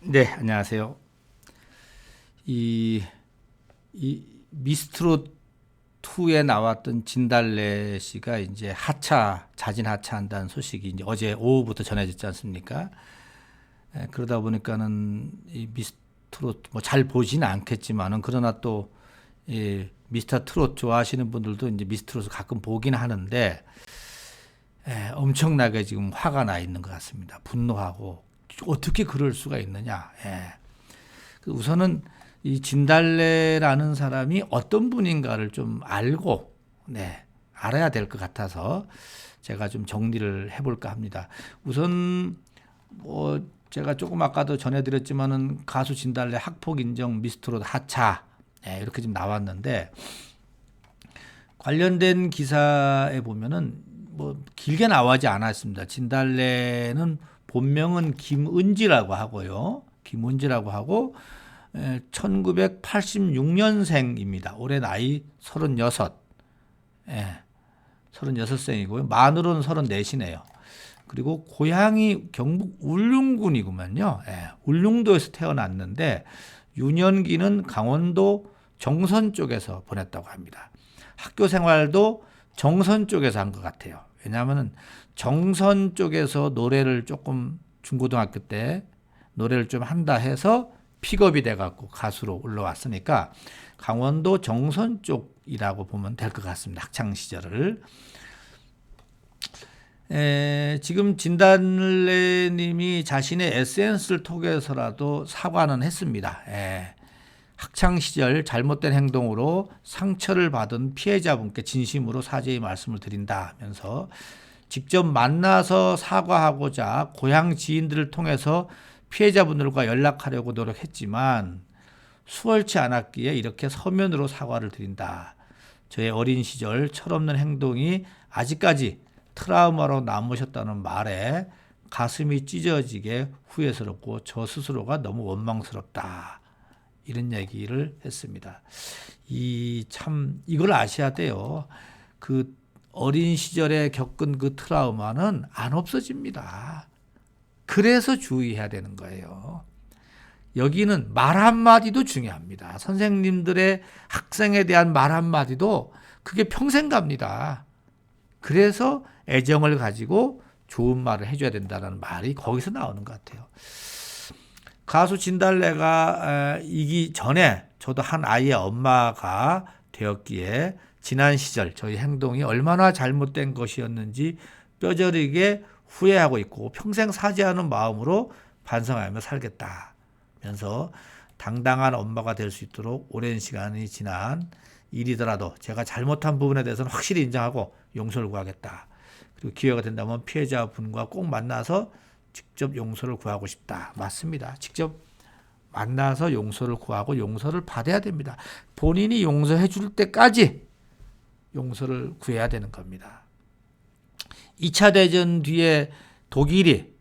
네, 안녕하세요. 이, 이 미스트롯 2에 나왔던 진달래 씨가 이제 자진 하차한다는 소식이 이제 어제 오후부터 전해졌지 않습니까? 그러다 보니까는 이 미스트롯 뭐 잘 보지는 않겠지만은 그러나 또 이 미스터 트롯 좋아하시는 분들도 이제 미스트롯을 가끔 보긴 하는데 엄청나게 지금 화가 나 있는 것 같습니다. 분노하고 어떻게 그럴 수가 있느냐. 우선은 이 진달래라는 사람이 어떤 분인가를 좀 알고, 알아야 될 것 같아서 제가 좀 정리를 해볼까 합니다. 우선, 제가 조금 아까도 전해드렸지만은 가수 진달래 학폭 인정 미스트롯 하차, 이렇게 좀 나왔는데, 관련된 기사에 보면은 뭐 길게 나오지 않았습니다. 진달래는 본명은 김은지라고 하고요. 김은지라고 하고 1986년생입니다. 올해 나이 36. 36생이고요. 만으로는 34이네요. 그리고 고향이 경북 울릉군이구만요. 울릉도에서 태어났는데 유년기는 강원도 정선 쪽에서 보냈다고 합니다. 학교 생활도 정선 쪽에서 한 것 같아요. 왜냐하면 정선 쪽에서 노래를 조금 중고등학교 때 노래를 좀 한다 해서 픽업이 돼갖고 가수로 올라왔으니까 강원도 정선 쪽이라고 보면 될 것 같습니다. 학창 시절을. 지금 진달래님이 자신의 SNS를 통해서라도 사과는 했습니다. 학창 시절 잘못된 행동으로 상처를 받은 피해자분께 진심으로 사죄의 말씀을 드린다면서 직접 만나서 사과하고자 고향 지인들을 통해서 피해자분들과 연락하려고 노력했지만 수월치 않았기에 이렇게 서면으로 사과를 드린다. 저의 어린 시절 철없는 행동이 아직까지 트라우마로 남으셨다는 말에 가슴이 찢어지게 후회스럽고 저 스스로가 너무 원망스럽다. 이런 얘기를 했습니다. 이걸 아셔야 돼요. 그 어린 시절에 겪은 그 트라우마는 안 없어집니다. 그래서 주의해야 되는 거예요. 여기는 말 한마디도 중요합니다. 선생님들의 학생에 대한 말 한마디도 그게 평생 갑니다. 그래서 애정을 가지고 좋은 말을 해줘야 된다는 말이 거기서 나오는 것 같아요. 가수 진달래가 이기 전에 저도 한 아이의 엄마가 되었기에 지난 시절 저희 행동이 얼마나 잘못된 것이었는지 뼈저리게 후회하고 있고 평생 사죄하는 마음으로 반성하며 살겠다면서 당당한 엄마가 될 수 있도록 오랜 시간이 지난 일이더라도 제가 잘못한 부분에 대해서는 확실히 인정하고 용서를 구하겠다. 그리고 기회가 된다면 피해자분과 꼭 만나서 직접 용서를 구하고 싶다. 맞습니다. 직접 만나서 용서를 구하고 용서를 받아야 됩니다. 본인이 용서해 줄 때까지 용서를 구해야 되는 겁니다. 2차 대전 뒤에 독일이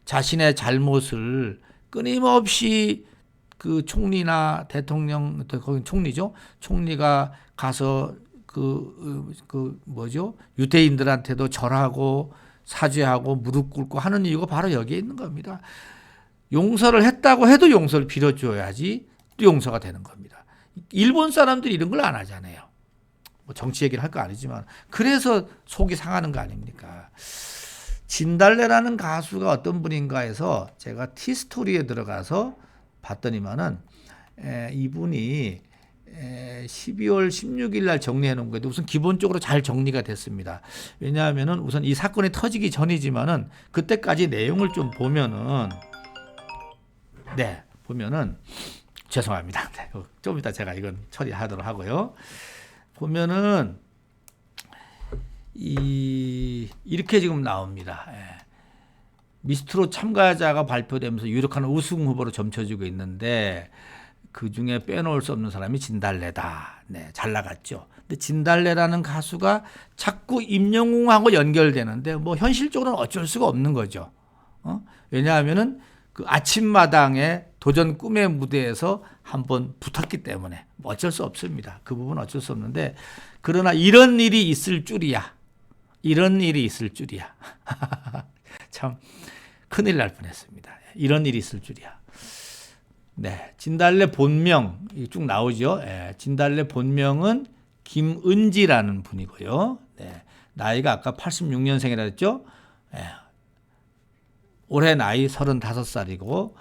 자신의 잘못을 끊임없이 그 총리나 대통령, 거기 총리죠. 총리가 가서 유대인들한테도 절하고 사죄하고 무릎 꿇고 하는 이유가 바로 여기에 있는 겁니다. 용서를 했다고 해도 용서를 빌어줘야지 또 용서가 되는 겁니다. 일본 사람들이 이런 걸 안 하잖아요. 뭐 정치 얘기를 할 거 아니지만 그래서 속이 상하는 거 아닙니까? 진달래라는 가수가 어떤 분인가 해서 제가 티스토리에 들어가서 봤더니만은 이분이 12월 16일 날 정리해 놓은 거예요. 우선 기본적으로 잘 정리가 됐습니다. 왜냐하면은 우선 이 사건이 터지기 전이지만은 그때까지 내용을 좀 보면은 보면은 죄송합니다. 좀 이따 제가 이건 처리하도록 하고요. 보면은 이렇게 지금 나옵니다. 미스트롯 참가자가 발표되면서 유력한 우승 후보로 점쳐지고 있는데 그 중에 빼놓을 수 없는 사람이 진달래다. 잘 나갔죠. 근데 진달래라는 가수가 자꾸 임영웅하고 연결되는데 뭐 현실적으로는 어쩔 수가 없는 거죠. 왜냐하면은 그 아침마당에 도전 꿈의 무대에서 한번 붙었기 때문에 뭐 어쩔 수 없습니다. 그 부분은 어쩔 수 없는데 그러나 이런 일이 있을 줄이야. 이런 일이 있을 줄이야. 참 큰일 날 뻔했습니다. 이런 일이 있을 줄이야. 네, 진달래 본명 쭉 나오죠. 예, 진달래 본명은 김은지라는 분이고요. 네, 나이가 아까 86년생이라 했죠. 예, 올해 나이 35살이고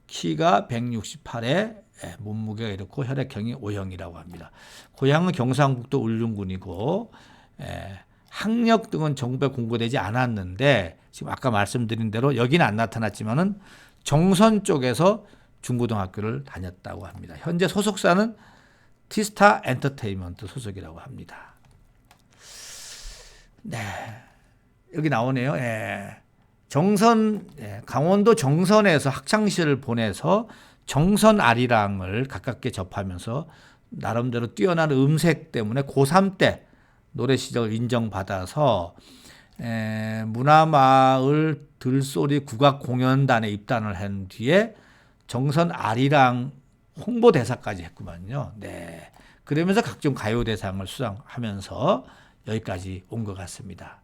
키가 168에 몸무게가 이렇고 혈액형이 O형이라고 합니다. 고향은 경상북도 울릉군이고 학력 등은 정부에 공고되지 않았는데 지금 아까 말씀드린 대로 여기는 안 나타났지만은 정선 쪽에서 중고등학교를 다녔다고 합니다. 현재 소속사는 티스타 엔터테인먼트 소속이라고 합니다. 네, 여기 나오네요. 강원도 정선에서 학창시절을 보내서 정선 아리랑을 가깝게 접하면서 나름대로 뛰어난 음색 때문에 고3 때 노래 시작을 인정받아서 문화마을 들소리 국악공연단에 입단을 한 뒤에 정선 아리랑 홍보대사까지 했구만요. 네. 그러면서 각종 가요대상을 수상하면서 여기까지 온 것 같습니다.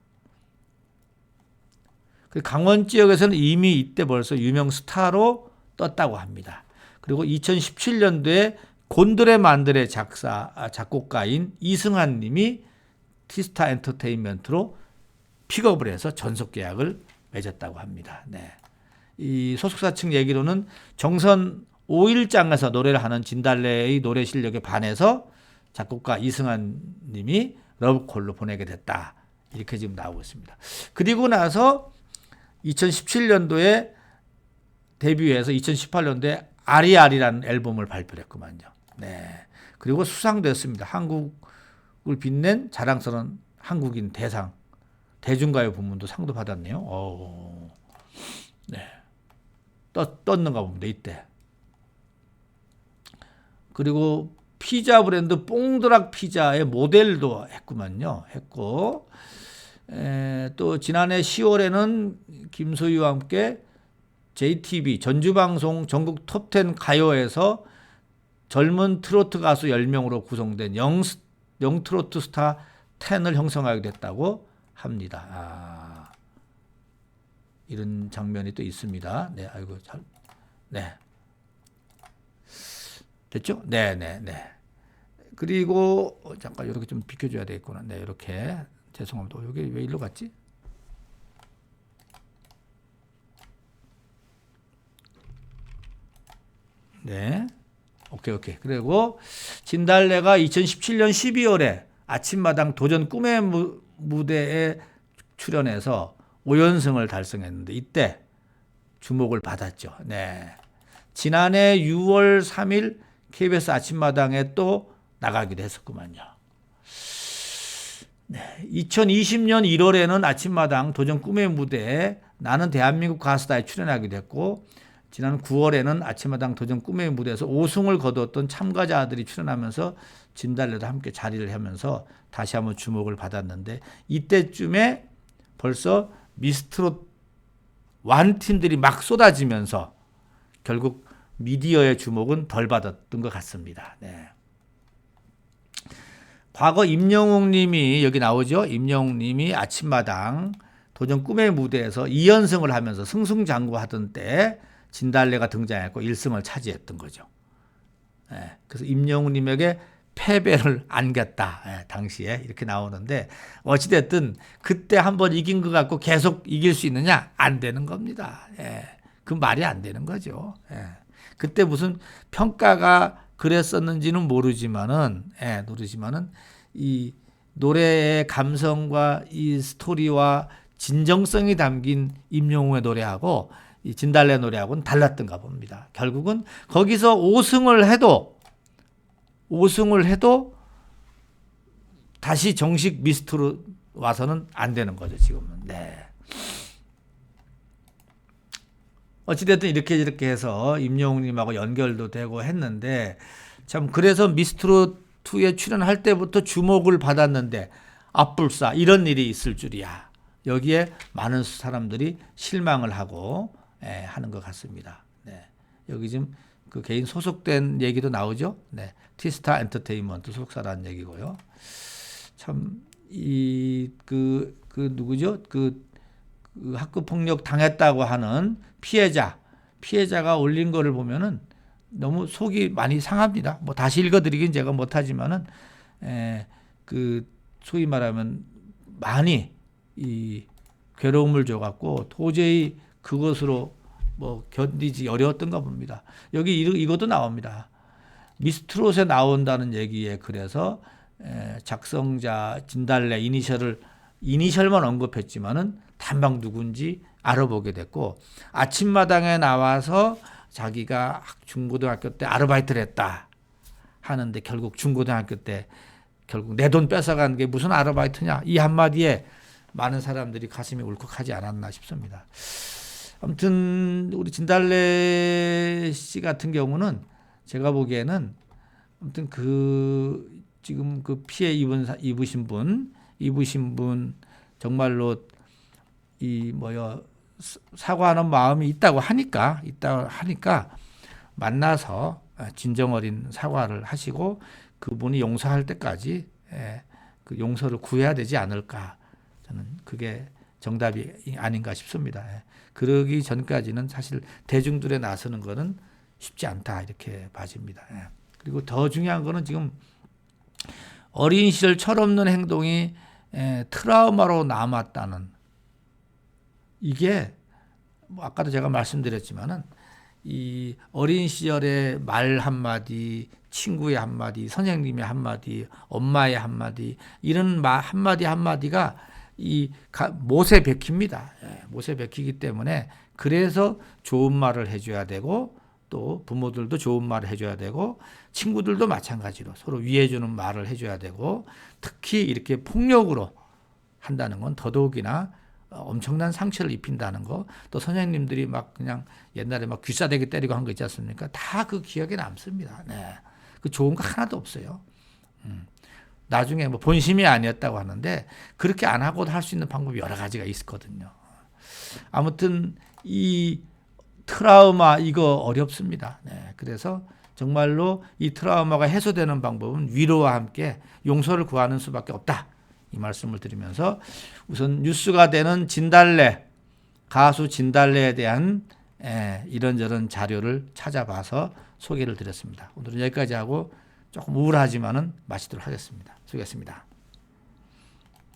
강원 지역에서는 이미 이때 벌써 유명 스타로 떴다고 합니다. 그리고 2017년도에 곤드레 만드레 작곡가인 이승환 님이 티스타 엔터테인먼트로 픽업을 해서 전속 계약을 맺었다고 합니다. 네. 이 소속사 측 얘기로는 정선 5일장에서 노래를 하는 진달래의 노래 실력에 반해서 작곡가 이승환 님이 러브콜로 보내게 됐다. 이렇게 지금 나오고 있습니다. 그리고 나서 2017년도에 데뷔해서 2018년도에 아리아리라는 앨범을 발표했구만요. 네. 그리고 수상됐습니다. 한국을 빛낸 자랑스러운 한국인 대상, 대중가요 부문도 상도 받았네요. 네. 떴는가 봅니다. 이때. 그리고 피자 브랜드 뽕드락 피자의 모델도 했구만요. 했고, 또 지난해 10월에는 김소희와 함께 JTB 전주방송 전국 톱10 가요에서 젊은 트로트 가수 10명으로 구성된 영트로트 스타 10을 형성하게 됐다고 합니다. 이런 장면이 또 있습니다. 네, 아이고, 네. 됐죠? 네. 그리고, 잠깐, 이렇게 좀 비켜줘야 되겠구나. 네, 이렇게. 죄송합니다. 여기 왜 일로 갔지? 네. 오케이. 그리고 진달래가 2017년 12월에 아침마당 도전 꿈의 무대에 출연해서 5연승을 달성했는데 이때 주목을 받았죠. 네. 지난해 6월 3일 KBS 아침마당에 또 나가기도 했었구만요. 네. 2020년 1월에는 아침마당 도전 꿈의 무대에 나는 대한민국 가수다에 출연하기도 했고 지난 9월에는 아침마당 도전 꿈의 무대에서 5승을 거두었던 참가자들이 출연하면서 진달래도 함께 자리를 하면서 다시 한번 주목을 받았는데 이때쯤에 벌써 미스트롯 완팀들이 막 쏟아지면서 결국 미디어의 주목은 덜 받았던 것 같습니다. 네. 과거 임영웅 님이 여기 나오죠. 임영웅 님이 아침마당 도전 꿈의 무대에서 2연승을 하면서 승승장구하던 때 진달래가 등장했고 1승을 차지했던 거죠. 예, 그래서 임영웅 님에게 패배를 안겼다. 예, 당시에 이렇게 나오는데 어찌됐든 그때 한번 이긴 것 같고 계속 이길 수 있느냐? 안 되는 겁니다. 예, 그 말이 안 되는 거죠. 예, 그때 무슨 평가가 그랬었는지는 모르지만은 이 노래의 감성과 이 스토리와 진정성이 담긴 임영웅의 노래하고 이 진달래 노래하고는 달랐던가 봅니다. 결국은 거기서 5승을 해도 다시 정식 미스트로 와서는 안 되는 거죠, 지금은. 네. 어찌됐든 이렇게 해서 임영웅님하고 연결도 되고 했는데 참 그래서 미스트롯2에 출연할 때부터 주목을 받았는데 앞불사 이런 일이 있을 줄이야. 여기에 많은 사람들이 실망을 하고 하는 것 같습니다. 네. 여기 지금 그 개인 소속된 얘기도 나오죠. 네. 티스타 엔터테인먼트 소속사라는 얘기고요. 참 누구죠? 그 학교 폭력 당했다고 하는 피해자가 올린 거를 보면은 너무 속이 많이 상합니다. 뭐 다시 읽어드리긴 제가 못하지만은 그 소위 말하면 많이 이 괴로움을 줘갖고 도저히 그것으로 뭐 견디지 어려웠던가 봅니다. 여기 이것도 나옵니다. 미스트롯에 나온다는 얘기에 그래서 작성자 진달래 이니셜만 언급했지만은 단방 누군지 알아보게 됐고 아침마당에 나와서 자기가 중고등학교 때 아르바이트를 했다 하는데 결국 중고등학교 때 결국 내 돈 뺏어간 게 무슨 아르바이트냐 이 한마디에 많은 사람들이 가슴이 울컥하지 않았나 싶습니다. 아무튼 우리 진달래 씨 같은 경우는 제가 보기에는 아무튼 그 지금 그 피해 입으신 분 정말로 이 사과하는 마음이 있다고 하니까 만나서 진정 어린 사과를 하시고 그분이 용서할 때까지 그 용서를 구해야 되지 않을까 저는 그게 정답이 아닌가 싶습니다. 그러기 전까지는 사실 대중들에 나서는 거는 쉽지 않다 이렇게 봐집니다. 그리고 더 중요한 거는 지금 어린 시절 철없는 행동이 트라우마로 남았다는 이게 뭐 아까도 제가 말씀드렸지만은 이 어린 시절의 말 한마디, 친구의 한마디, 선생님의 한마디, 엄마의 한마디 이런 말 한마디가 이 못에 박힙니다. 못에 박히기 때문에 그래서 좋은 말을 해줘야 되고 또 부모들도 좋은 말을 해줘야 되고 친구들도 마찬가지로 서로 위해주는 말을 해줘야 되고 특히 이렇게 폭력으로 한다는 건 더더욱이나 엄청난 상처를 입힌다는 거 또 선생님들이 막 그냥 옛날에 막 귀싸대기 때리고 한 거 있지 않습니까? 다 그 기억에 남습니다. 그 좋은 거 하나도 없어요. 나중에 뭐 본심이 아니었다고 하는데 그렇게 안 하고도 할 수 있는 방법이 여러 가지가 있거든요. 아무튼 이 트라우마 이거 어렵습니다. 그래서 정말로 이 트라우마가 해소되는 방법은 위로와 함께 용서를 구하는 수밖에 없다. 이 말씀을 드리면서 우선 뉴스가 되는 가수 진달래에 대한 이런저런 자료를 찾아봐서 소개를 드렸습니다. 오늘은 여기까지 하고 조금 우울하지만은 마치도록 하겠습니다. 수고했습니다.